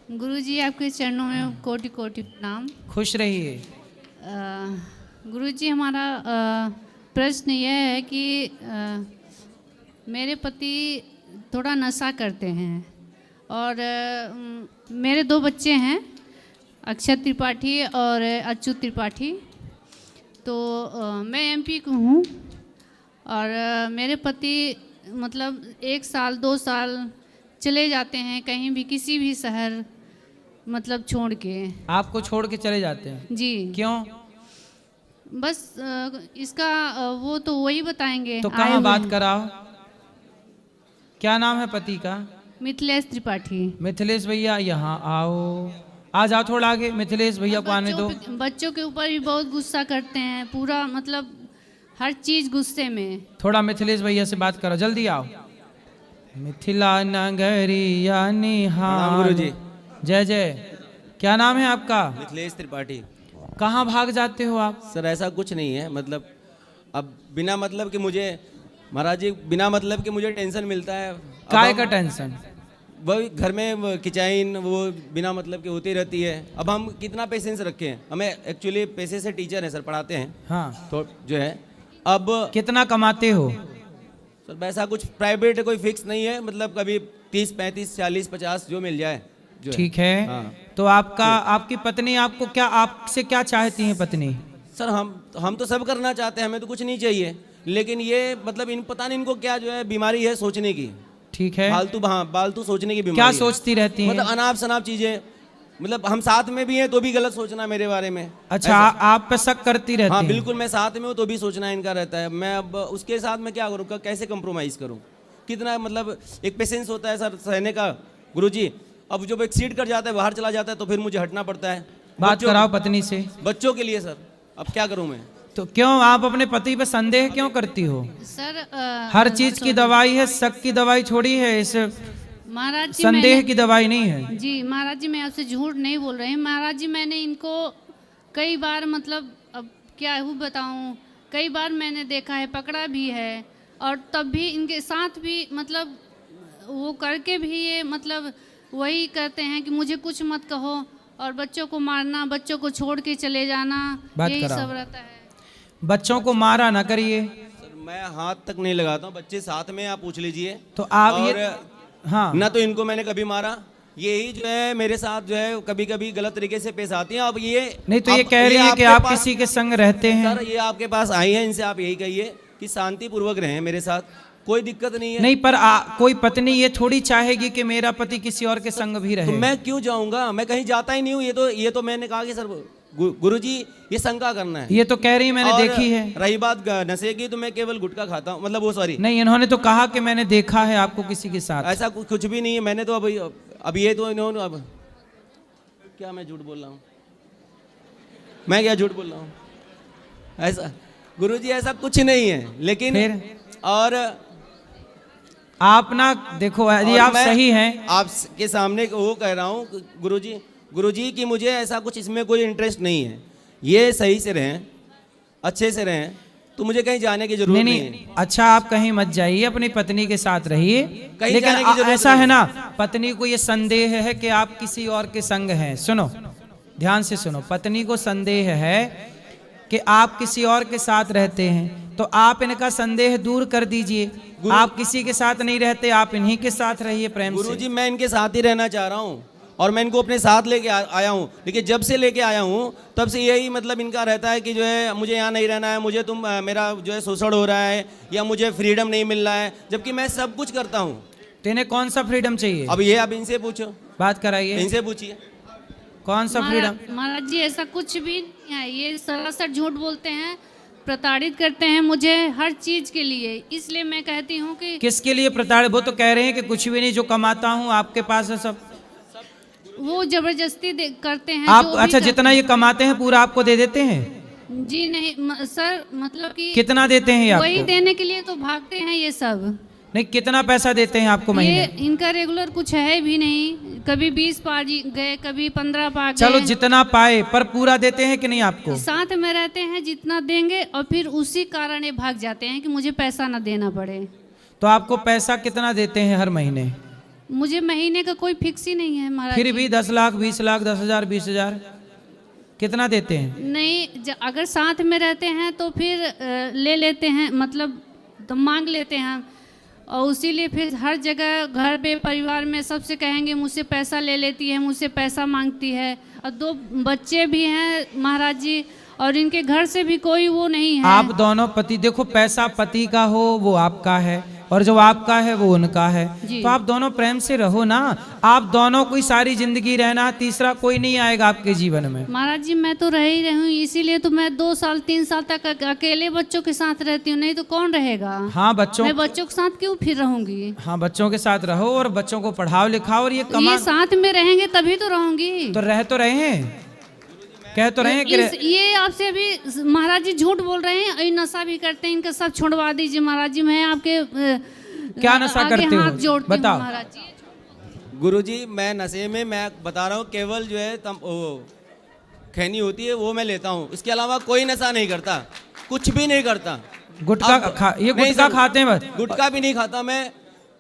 गुरुजी आपके चरणों में कोटि कोटि प्रणाम। खुश रहिए। गुरुजी हमारा प्रश्न यह है कि मेरे पति थोड़ा नशा करते हैं और मेरे दो बच्चे हैं, अक्षत त्रिपाठी और अच्युत त्रिपाठी। तो मैं एमपी को हूँ और मेरे पति मतलब 1 साल 2 साल चले जाते हैं कहीं भी, किसी भी शहर मतलब छोड़ के। आपको छोड़ के चले जाते हैं जी। क्यों? बस इसका वो तो वही बताएंगे। तो कहाँ बात कराओ? क्या नाम है पति का? मिथिलेश त्रिपाठी। मिथिलेश भैया यहाँ आओ, आ जाओ थोड़ा आगे। मिथिलेश भैया को आने दो। बच्चों के ऊपर भी बहुत गुस्सा करते हैं, पूरा मतलब हर चीज गुस्से में। थोड़ा मिथिलेश भैया से बात करो, जल्दी आओ। मिथिला नगरिया निहाल। गुरुजी। जय जय। क्या नाम है आपका? मिथिलेश त्रिपाठी। कहाँ भाग जाते हो आप? सर ऐसा कुछ नहीं है, मतलब अब बिना मतलब कि मुझे महाराज जी बिना मतलब कि मुझे टेंशन मिलता है। काय का टेंशन? वही घर में किचाइन वो बिना मतलब की होती रहती है। अब हम कितना पेशेंस रखें? हमें एक्चुअली पैसे से टीचर हैं सर, पढ़ाते हैं। हाँ। तो जो है अब कितना कमाते हो? सर वैसा कुछ प्राइवेट कोई फिक्स नहीं है, मतलब कभी 30 35 40 50 जो मिल जाए। ठीक है। हाँ। तो आपकी पत्नी आपको क्या, आपसे क्या चाहती है पत्नी? सर हम तो सब करना चाहते हैं, हमें तो कुछ नहीं चाहिए, लेकिन ये मतलब इन पता नहीं इनको क्या जो है बीमारी है सोचने की। ठीक है। फालतू सोचने की बीमारी क्या है। सोचती रहती हैं? मतलब अनाप शनाप चीजें, मतलब हम साथ में भी हैं तो भी गलत सोचना मेरे बारे में। अच्छा, आप पे शक करती रहती हाँ हैं? बिल्कुल, मैं साथ में हूँ तो भी सोचना इनका रहता है। मैं अब उसके साथ में क्या करूँ, कैसे कंप्रोमाइज करूँ? कितना मतलब एक पेशेंस होता है सर सहने का गुरुजी। अब जब एक्सीड कर जाता है, बाहर चला जाता है, तो फिर मुझे हटना पड़ता है। बात कराओ पत्नी से। बच्चों के लिए सर, अब क्या करूँ मैं? तो क्यों आप अपने पति पे संदेह क्यों करती हो? सर हर चीज की दवाई है, शक की दवाई छोड़ी है, इस महाराज जी संदेह की दवाई नहीं है। जी महाराज जी, मैं आपसे झूठ नहीं बोल रही हूँ महाराज जी। मैंने इनको कई बार मतलब अब क्या बताऊँ, कई बार मैंने देखा है, पकड़ा भी है, और तब भी इनके साथ भी मतलब वो करके भी ये मतलब वही करते हैं कि मुझे कुछ मत कहो और बच्चों को मारना, बच्चों को छोड़ के चले जाना, यही सब रहता है। बच्चों को मारा ना करिए। सर मैं हाथ तक नहीं लगाता हूँ, बच्चे साथ में आप पूछ लीजिए। तो आप और ये हाँ ना तो इनको मैंने कभी मारा, यही जो है मेरे साथ जो है कभी कभी गलत तरीके से पेश आती हैं। अब ये नहीं तो ये कह रही है कि आप किसी के संग रहते हैं। सर ये आपके पास आई है, इनसे आप यही कहिए कि शांति पूर्वक रहें मेरे साथ, कोई दिक्कत नहीं है। नहीं पर कोई पत्नी ये थोड़ी चाहेगी कि मेरा पति किसी और के संग भी रहे। तो मैं क्यों जाऊंगा, मैं कहीं जाता ही नहीं हूँ। ये तो मैंने कहा कि सर गुरुजी ये शंका करना है। ये तो कह रही मैंने देखी है। रही बात नशे की, तो मैं केवल गुटखा खाता हूँ, मतलब वो सॉरी नहीं, इन्होंने तो कहा कि मैंने देखा है आपको किसी के साथ। ऐसा कुछ भी नहीं है। मैंने तो अब ये तो इन्होंने अब क्या मैं झूठ बोल रहा हूँ? मैं क्या झूठ बोल रहा हूँ? ऐसा गुरुजी ऐसा कुछ नहीं है, लेकिन फिर और आप ना देखो, यदि आप सही हैं, आपके सामने वो कह रहा हूँ गुरुजी कि मुझे ऐसा कुछ इसमें कोई इंटरेस्ट नहीं है। ये सही से रहें, अच्छे से रहें, तो मुझे कहीं जाने की जरूरत नहीं है। अच्छा आप कहीं मत जाइए, अपनी पत्नी के साथ रहिए। लेकिन ऐसा है ना, पत्नी को ये संदेह है कि आप किसी और के संग हैं। सुनो, ध्यान से सुनो। पत्नी को संदेह है कि आप किसी और के साथ रहते हैं, तो आप इनका संदेह दूर कर दीजिए। आप किसी के साथ नहीं रहते, आप इन्हीं के साथ रहिए प्रेम से। गुरुजी मैं इनके साथ ही रहना चाह रहा हूँ और मैं इनको अपने साथ लेके आया हूँ, लेकिन जब से लेके आया हूँ तब से यही मतलब इनका रहता है कि जो है मुझे यहाँ नहीं रहना है, मुझे मेरा जो है शोषण हो रहा है या मुझे फ्रीडम नहीं मिल रहा है, जबकि मैं सब कुछ करता हूँ। तो इन्हें कौन सा फ्रीडम चाहिए? अब ये आप इनसे पूछो, बात कराइए, इनसे पूछिए कौन सा फ्रीडम? महाराज जी ऐसा कुछ भी नहीं है, ये सरासर झूठ बोलते हैं, प्रताड़ित करते हैं मुझे हर चीज के लिए। इसलिए मैं कहती हूँ कि किसके लिए प्रताड़ित? वो तो कह रहे हैं कि कुछ भी नहीं, जो कमाता हूँ आपके पास है सब। वो जबरदस्ती करते हैं। आप अच्छा जितना ये कमाते हैं पूरा आपको दे देते हैं? जी नहीं सर, मतलब कि कितना देते हैं आपको? वही देने के लिए तो भागते हैं ये सब। नहीं, कितना पैसा देते हैं आपको महीने? ये इनका रेगुलर कुछ है भी नहीं, कभी 20 पा गए, कभी 15 पा गए। चलो जितना पाए, पर पूरा देते हैं कि नहीं आपको? साथ में रहते हैं, जितना देंगे, और फिर उसी कारण ये भाग जाते हैं कि मुझे पैसा ना देना पड़े। तो आपको पैसा कितना देते हैं हर महीने? मुझे महीने का कोई फिक्स ही नहीं है महाराज फिर जी। भी 10 लाख 20 लाख 10,000 20,000 कितना देते हैं? नहीं, अगर साथ में रहते हैं तो फिर ले लेते हैं, मतलब तो मांग लेते हैं, और उसीलिए फिर हर जगह घर पे परिवार में सबसे कहेंगे मुझसे पैसा ले लेती है, मुझसे पैसा मांगती है। और 2 बच्चे भी हैं महाराज जी, और इनके घर से भी कोई वो नहीं है। आप दोनों पति, देखो पैसा पति का हो वो आपका है, और जो आपका है वो उनका है, जी। तो आप दोनों प्रेम से रहो ना। आप दोनों को सारी जिंदगी रहना, तीसरा कोई नहीं आएगा आपके जीवन में। महाराज जी मैं तो रह ही रही हूँ, इसीलिए तो मैं 2 साल 3 साल तक अकेले बच्चों के साथ रहती हूँ, नहीं तो कौन रहेगा। हाँ बच्चों, मैं बच्चों के साथ क्यों फिर रहूंगी। हाँ बच्चों के साथ रहो और बच्चों को पढ़ाओ लिखाओ, और ये ये साथ में रहेंगे तभी तो रहूंगी। तो रह तो रहे हैं, कह तो रहे हैं कि ये आपसे अभी महाराज जी झूठ बोल रहे हैं, ये नशा भी करते हैं, इनका सब छुड़वा दीजिए महाराज जी। मैं आपके क्या नशा आगे करते हो? हाथ जोड़ती हूँ बताओ। महाराज जी। गुरुजी मैं नशे में, मैं बता रहा हूँ, केवल जो है खैनी होती है वो मैं लेता हूँ, इसके अलावा कोई नशा नहीं करता, कुछ भी नहीं करता। गुटखा ये नहीं गुटखा सर, खाते हैं बस? गुटखा भी नहीं खाता मैं,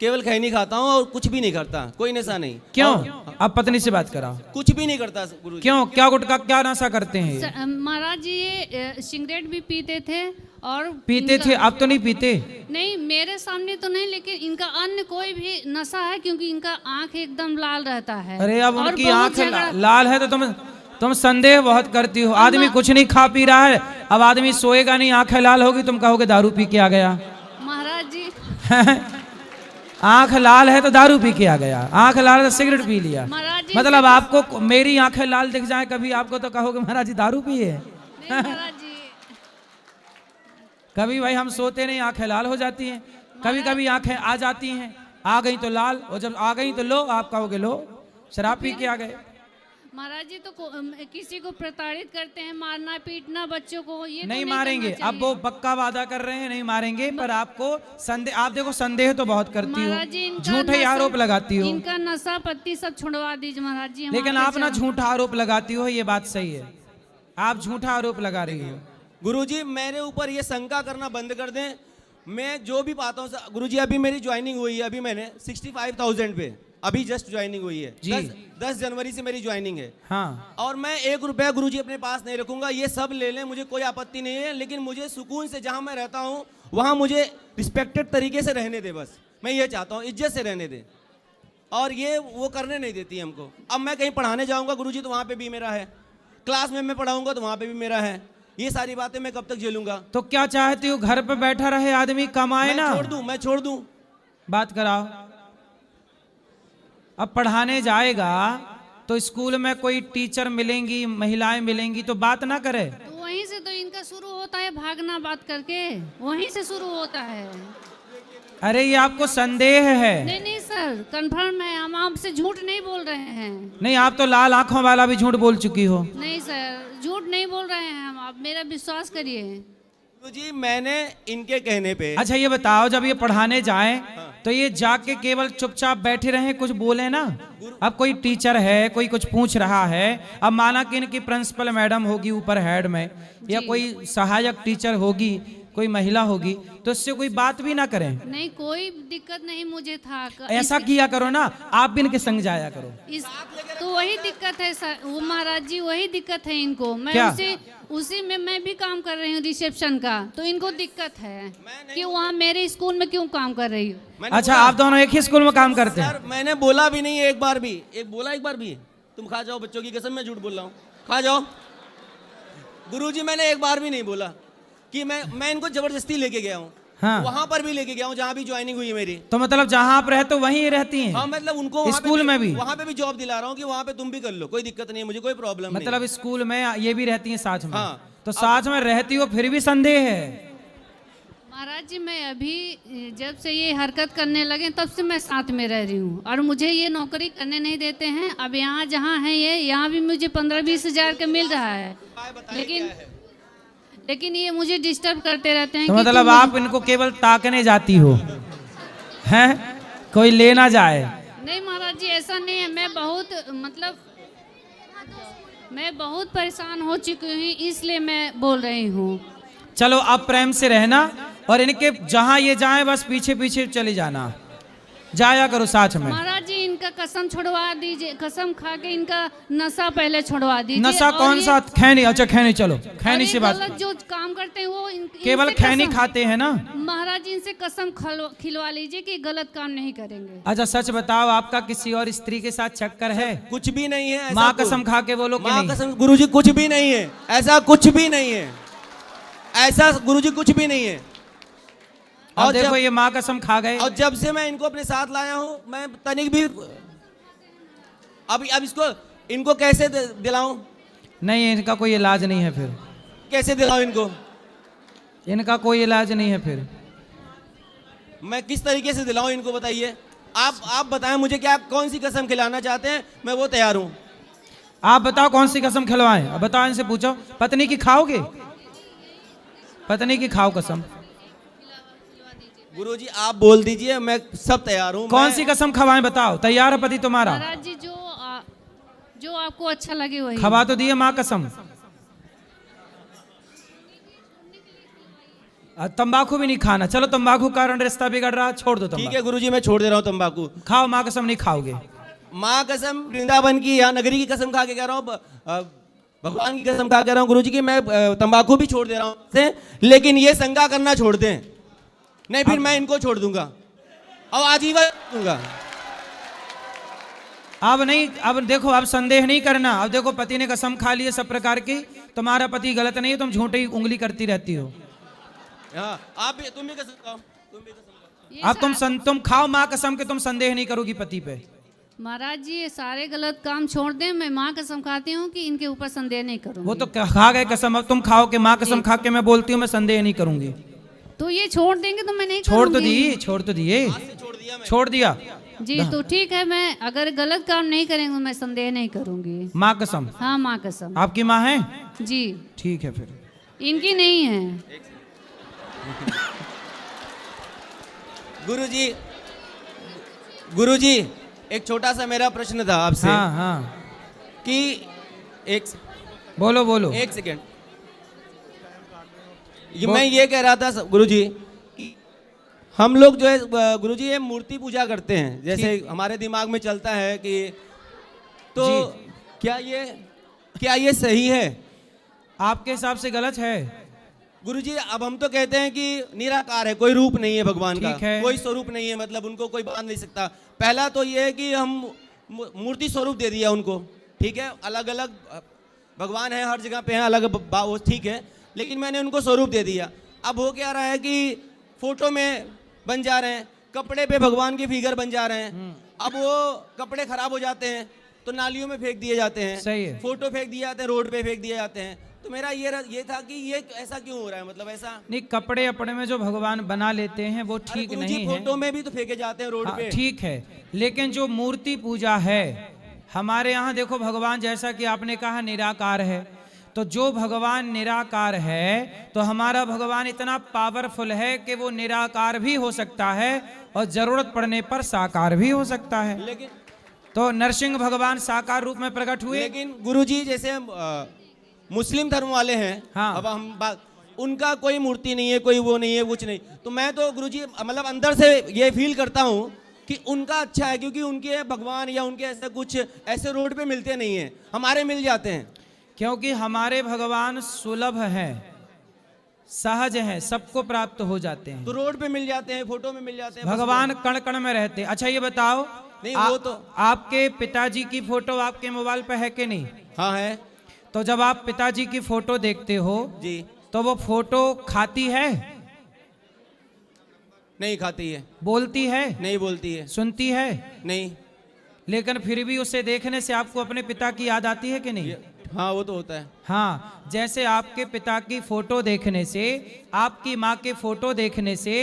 केवल खैनी खाता हूँ और कुछ भी नहीं करता, कोई नशा नहीं। क्यों? अब पत्नी से बात कराओ। कुछ भी नहीं करता गुरुजी। क्यों? क्या गुटखा क्या नशा करते हैं ये? महाराज जी ये सिगरेट भी पीते थे और पीते थे, अब तो नहीं पीते? नहीं, मेरे सामने तो नहीं, लेकिन इनका अन्य कोई भी नशा है, क्योंकि इनका आंख एकदम लाल रहता है। अरे अब और उनकी बहुत आंख झगड़ा- लाल है तो तुम संदेह बहुत करती हो। आदमी कुछ नहीं खा पी रहा है, अब आदमी सोएगा नहीं, आंखें लाल होगी, तुम कहोगे दारू पी के आ गया। महाराज जी आंख लाल है तो दारू पी के आ गया, आंख लाल है तो सिगरेट पी लिया। महाराज जी मतलब आपको मेरी आंखें लाल दिख जाए कभी, आपको तो कहोगे महाराज जी दारू पिए। नहीं, महाराज जी कभी भाई हम सोते नहीं, आंखें लाल हो जाती हैं, कभी कभी आंखें आ जाती हैं, आ गई तो लाल, और जब आ गई तो लो, आप कहोगे लो शराब पी के आ गए। महाराज जी तो किसी को प्रताड़ित करते हैं, मारना पीटना बच्चों को, ये तो नहीं करना मारेंगे, चाहिए। अब वो पक्का वादा कर रहे हैं नहीं मारेंगे, पर आपको संदेह, आप देखो संदेह तो बहुत करती महाराज जी हो, इनका झूठे नशा- आरोप लगाती हो। इनका नशा पत्ती सब छुड़वा दीजिए महाराज जी। हम लेकिन आपके आप ना चरण- झूठा आरोप लगाती हो, ये बात सही है, आप झूठा आरोप लगा रही हो। गुरुजी मेरे ऊपर ये शंका करना बंद कर दें, मैं जो भी पाता हूँ गुरुजी, अभी मेरी ज्वाइनिंग हुई है, अभी मैंने 65,000 पे अभी जस्ट ज्वाइनिंग हुई है जी। 10 जनवरी से मेरी ज्वाइनिंग है। हाँ, और मैं 1 रुपया गुरुजी अपने पास नहीं रखूंगा, ये सब ले लें, मुझे कोई आपत्ति नहीं है, लेकिन मुझे सुकून से जहाँ मैं रहता हूँ वहाँ मुझे रिस्पेक्टेड तरीके से रहने दे, बस मैं ये चाहता हूँ, इज्जत से रहने दे, और ये वो करने नहीं देती हमको। अब मैं कहीं पढ़ाने जाऊँगा गुरुजी तो वहाँ पे भी मेरा है, क्लास में मैं पढ़ाऊँगा तो वहाँ पे भी मेरा है, ये सारी बातें मैं कब तक झेलूंगा। तो क्या चाहती हो, घर पे बैठा रहे आदमी, कमाए ना? मैं छोड़ दूं। बात कराओ। अब पढ़ाने जाएगा तो स्कूल में कोई टीचर मिलेंगी, महिलाएं मिलेंगी, तो बात ना करे। तो वहीं से तो इनका शुरू होता है भागना, बात करके वहीं से शुरू होता है। अरे ये आपको संदेह है? नहीं नहीं सर, कंफर्म है, हम आपसे झूठ नहीं बोल रहे हैं। नहीं, आप तो लाल आंखों वाला भी झूठ बोल चुकी हो। नहीं सर, झूठ नहीं बोल रहे हैं हम, आप मेरा विश्वास करिए। तो जी मैंने इनके कहने पे, अच्छा ये बताओ, जब ये पढ़ाने जाएं तो ये जाके केवल चुपचाप बैठे रहे, कुछ बोले ना? अब कोई टीचर है, कोई कुछ पूछ रहा है, अब माना कि इनकी प्रिंसिपल मैडम होगी ऊपर हेड में, या कोई सहायक टीचर होगी, कोई महिला होगी, तो इससे कोई बात भी ना करें? नहीं, कोई दिक्कत नहीं मुझे था। ऐसा किया करो ना, आप भी इनके संग जाया करो। तो वही दिक्कत है सर, वो महाराज जी वही दिक्कत है इनको। मैं क्या? उसी में मैं भी काम कर रही हूँ रिसेप्शन का, तो इनको दिक्कत है कि वहाँ मेरे स्कूल में क्यों काम कर रही हूँ। अच्छा, आप दोनों एक ही स्कूल में काम करते हैं? सर मैंने बोला भी नहीं एक बार भी, एक बार भी तुम खा जाओ, बच्चों की कसम मैं झूठ बोल रहा हूँ, खा जाओ। गुरुजी मैंने एक बार भी नहीं बोला कि मैं इनको जबरदस्ती लेके गया हूँ। हाँ। वहाँ पर भी लेके गया हूँ जहाँ भी ज्वाइनिंग हुई है मेरी। तो मतलब जहाँ आप रहते हो वहीं रहती हैं? हाँ, मतलब उनको वहाँ पे स्कूल में भी? वहाँ पे भी जॉब दिला रहा हूँ कि वहाँ पे तुम भी कर लो, कोई दिक्कत नहीं है, मुझे कोई प्रॉब्लम नहीं। मतलब स्कूल में ये भी रहती हैं साथ में? हाँ। तो साथ में रहती हो फिर भी संदेह है? महाराज जी मैं अभी जब से ये हरकत करने लगे तब से मैं साथ में रह रही हूँ, और मुझे ये नौकरी करने नहीं देते हैं। अब यहाँ जहाँ है ये, यहाँ भी मुझे 15-20 हज़ार का मिल रहा है, लेकिन ये मुझे डिस्टर्ब करते रहते हैं। तो कि मतलब तुम- आप इनको केवल ताकने जाती हो, हैं? कोई ले ना जाए? नहीं महाराज जी ऐसा नहीं है, मैं बहुत परेशान हो चुकी हूँ, इसलिए मैं बोल रही हूँ। चलो अब प्रेम से रहना, और इनके जहाँ ये जाएं बस पीछे पीछे चले जाना, जाया करो साथ में। महाराज जी इनका कसम छुड़वा दीजिए, कसम खा के इनका नशा पहले छुड़वा दीजिए। नशा और कौन ये- सा? खैनी? अच्छा खैनी, चलो खैनी और से ये बात। गलत जो काम करते हैं वो केवल इनसे खैनी कसम- खाते हैं ना? महाराज जी इनसे कसम खिलवा लीजिए कि गलत काम नहीं करेंगे। अच्छा सच बताओ, आपका किसी और स्त्री के साथ चक्कर है? कुछ भी नहीं है ऐसा माँ कुछ। कसम खा के बोलो कि माँ नहीं? कसम गुरुजी कुछ भी नहीं है, ऐसा कुछ भी नहीं है, ऐसा गुरुजी कुछ भी नहीं है। और और देखो जब ये माँ कसम खा गए। और जब से मैं इनको अपने साथ लाया हूँ, मैं तनिक भी अब इसको इनको कैसे दिलाऊं? नहीं, इनका कोई इलाज नहीं है फिर। कैसे दिलाऊं इनको? इनका कोई इलाज नहीं है फिर। मैं किस तरीके से दिलाऊं इनको, बताइए। आप बताएं मुझे, क्या कौन सी कसम खिलाना चाहते हैं, मैं वो तैयार हूं। आप बताओ कौन सी कसम खिलवाएं? अब बताओ, इनसे पूछो। पत्नी की खाओगे? पत्नी की खाओ कसम। गुरुजी आप बोल दीजिए, मैं सब तैयार हूं। कौन सी कसम खवाएं बताओ? तैयार है पति तुम्हारा? महाराज जी जो आपको अच्छा लगे वही। खवा तो दिए माँ कसम। तंबाकू भी नहीं खाना। चलो तंबाकू का कारण रिश्ता बिगड़ रहा, छोड़ दो ठीक तंबाकू। है गुरुजी, मैं छोड़ दे रहा हूँ तंबाकू। खाओ माँ कसम, नहीं खाओगे? माँ कसम वृंदावन की या नगरी की कसम खा के कह रहा हूँ, भगवान की कसम खा के कह रहा हूँ गुरुजी की मैं तंबाकू भी छोड़ दे रहा हूँ, लेकिन ये संगा करना छोड़ दें, नहीं फिर मैं इनको छोड़ दूंगा और आजीवन दूंगा। अब नहीं, अब देखो, अब संदेह नहीं करना। अब देखो पति ने कसम खा ली है सब प्रकार की, तुम्हारा पति गलत नहीं है, तुम झूठी उंगली करती रहती हो। हाँ, आप भी, तुम भी कसम खाओ, तुम भी कसम खाओ। ये अब तुम खाओ माँ कसम के, तुम संदेह नहीं करोगी पति पे। महाराज जी ये सारे गलत काम छोड़ दें, मैं माँ कसम खाती हूँ कि इनके ऊपर संदेह नहीं करूँगी। वो तो खा गए कसम, अब तुम खाओ कि माँ कसम खा के मैं बोलती हूँ मैं संदेह नहीं करूंगी। तो ये छोड़ देंगे तो मैं नहीं छोड़ तो करूँगी। दिए, छोड़ तो दिए, छोड़ दिया मैं। छोड़ दिया जी तो ठीक है, मैं अगर गलत काम नहीं करेंगे मैं संदेह नहीं करूँगी। माँ कसम। हाँ माँ कसम। आपकी माँ है? जी ठीक है फिर। इनकी नहीं है। गुरुजी, गुरुजी एक छोटा सा मेरा प्रश्न था आपसे। हाँ हाँ कि एक बोलो बोलो। एक सेकेंड, मैं ये कह रहा था गुरुजी कि हम लोग जो है गुरुजी ये मूर्ति पूजा करते हैं, जैसे हमारे दिमाग में चलता है कि तो क्या ये सही है? आपके हिसाब से गलत है? गुरुजी अब हम तो कहते हैं कि निराकार है, कोई रूप नहीं है भगवान का, ठीक है। कोई स्वरूप नहीं है, मतलब उनको कोई बांध नहीं सकता। पहला तो ये है कि हम मूर्ति स्वरूप दे दिया उनको, ठीक है, अलग अलग भगवान है, हर जगह पे है अलग, वो ठीक है, लेकिन मैंने उनको स्वरूप दे दिया। अब हो क्या रहा है कि फोटो में बन जा रहे हैं, कपड़े पे भगवान के फिगर बन जा रहे हैं। अब वो कपड़े खराब हो जाते हैं तो नालियों में फेंक दिए जाते हैं, सही है। फोटो फेंक दिए जाते हैं, रोड पे फेंक दिए जाते हैं। तो मेरा ये था कि ये ऐसा क्यों हो रहा है, मतलब ऐसा नहीं, कपड़े अपने में जो भगवान बना लेते हैं वो ठीक अरे गुरुजी, नहीं है। फोटो में भी तो फेंके जाते हैं रोड हाँ, पे। ठीक है, लेकिन जो मूर्ति पूजा है हमारे यहाँ, देखो भगवान जैसा कि आपने कहा निराकार है, तो जो भगवान निराकार है तो हमारा भगवान इतना पावरफुल है कि वो निराकार भी हो सकता है और जरूरत पड़ने पर साकार भी हो सकता है। लेकिन तो नरसिंह भगवान साकार रूप में प्रकट हुए। लेकिन गुरुजी जैसे मुस्लिम धर्म वाले हैं, हाँ। अब हम बात, उनका कोई मूर्ति नहीं है, कोई वो नहीं है, कुछ नहीं। तो मैं तो गुरुजी मतलब अंदर से ये फील करता हूँ कि उनका अच्छा है, क्योंकि उनके भगवान या उनके ऐसे कुछ ऐसे रोड पे मिलते नहीं हैं, हमारे मिल जाते हैं। क्योंकि हमारे भगवान सुलभ हैं, सहज हैं, सबको प्राप्त हो जाते हैं। तो रोड पे मिल जाते हैं, फोटो में मिल जाते हैं, भगवान कण कण में रहते हैं। अच्छा ये बताओ, नहीं, वो तो आपके पिताजी की फोटो आपके मोबाइल पे है कि नहीं? हाँ है तो जब आप पिताजी की फोटो देखते हो जी। तो वो फोटो खाती है? नहीं खाती है, बोलती है? नहीं बोलती है, सुनती है? नहीं। लेकिन फिर भी उसे देखने से आपको अपने पिता की याद आती है कि नहीं? हाँ वो तो होता है। हाँ, जैसे आपके पिता की फोटो देखने से, आपकी माँ के फोटो देखने से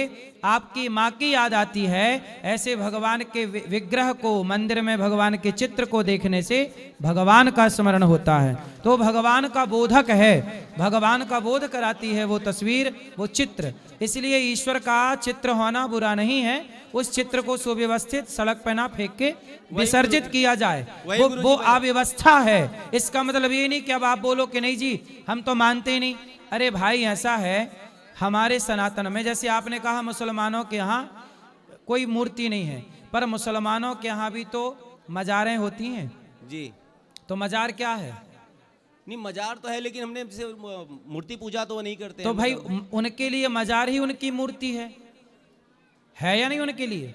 आपकी माँ की याद आती है, ऐसे भगवान के विग्रह को, मंदिर में भगवान के चित्र को देखने से भगवान का स्मरण होता है। तो भगवान का बोधक है, भगवान का बोध कराती है वो तस्वीर, वो चित्र। इसलिए ईश्वर का चित्र होना बुरा नहीं है, उस चित्र को सुव्यवस्थित सड़क पर ना फेंक के विसर्जित किया जाए, वो अव्यवस्था है। इसका मतलब ये नहीं कि अब आप बोलो कि नहीं जी हम तो मानते नहीं। अरे भाई ऐसा है, हमारे सनातन में, जैसे आपने कहा मुसलमानों के यहाँ कोई मूर्ति नहीं है, पर मुसलमानों के यहाँ भी तो मजारें होती हैं, जी तो मजार क्या है? नहीं, मजार तो है लेकिन हमने जैसे मूर्ति पूजा तो वो नहीं करते तो हैं, भाई मतलब। उनके लिए मजार ही उनकी मूर्ति है या नहीं? उनके लिए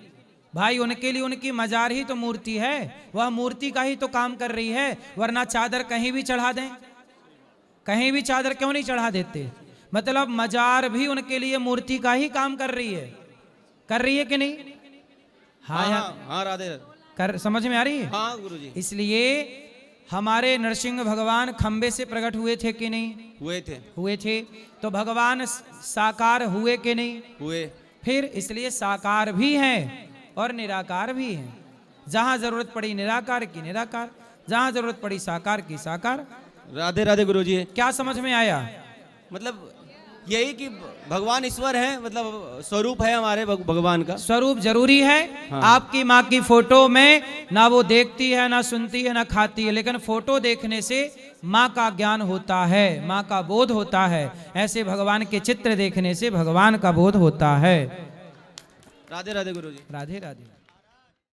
भाई, उनके लिए उनकी मजार ही तो मूर्ति है, वह मूर्ति का ही तो काम कर रही है, वरना चादर कहीं भी चढ़ा दें, कहीं भी चादर क्यों नहीं चढ़ा देते? मतलब मजार भी उनके लिए मूर्ति का ही काम कर रही है कि नहीं? हाँ हाँ यार, हाँ हाँ, राधे राधे। कर समझ में आ रही है? हाँ गुरुजी, इसलिए हमारे नरसिंह भगवान खंबे से प्रकट हुए थे कि नहीं? हुए थे। तो भगवान साकार हुए कि नहीं? हुए। फिर इसलिए साकार भी हैं और निराकार भी हैं। जहां जरूरत पड़ी निराकार की निराकार, जहां जरूरत पड़ी साकार की साकार। राधे राधे गुरुजी। क्या समझ में आया? मतलब यही कि भगवान ईश्वर है, मतलब स्वरूप है हमारे भगवान का। स्वरूप जरूरी है। हाँ। आपकी माँ की फोटो में ना वो देखती है, ना सुनती है, ना खाती है, लेकिन फोटो देखने से माँ का ज्ञान होता है, माँ का बोध होता है। ऐसे भगवान के चित्र देखने से भगवान का बोध होता है। राधे राधे गुरुजी। राधे राधे।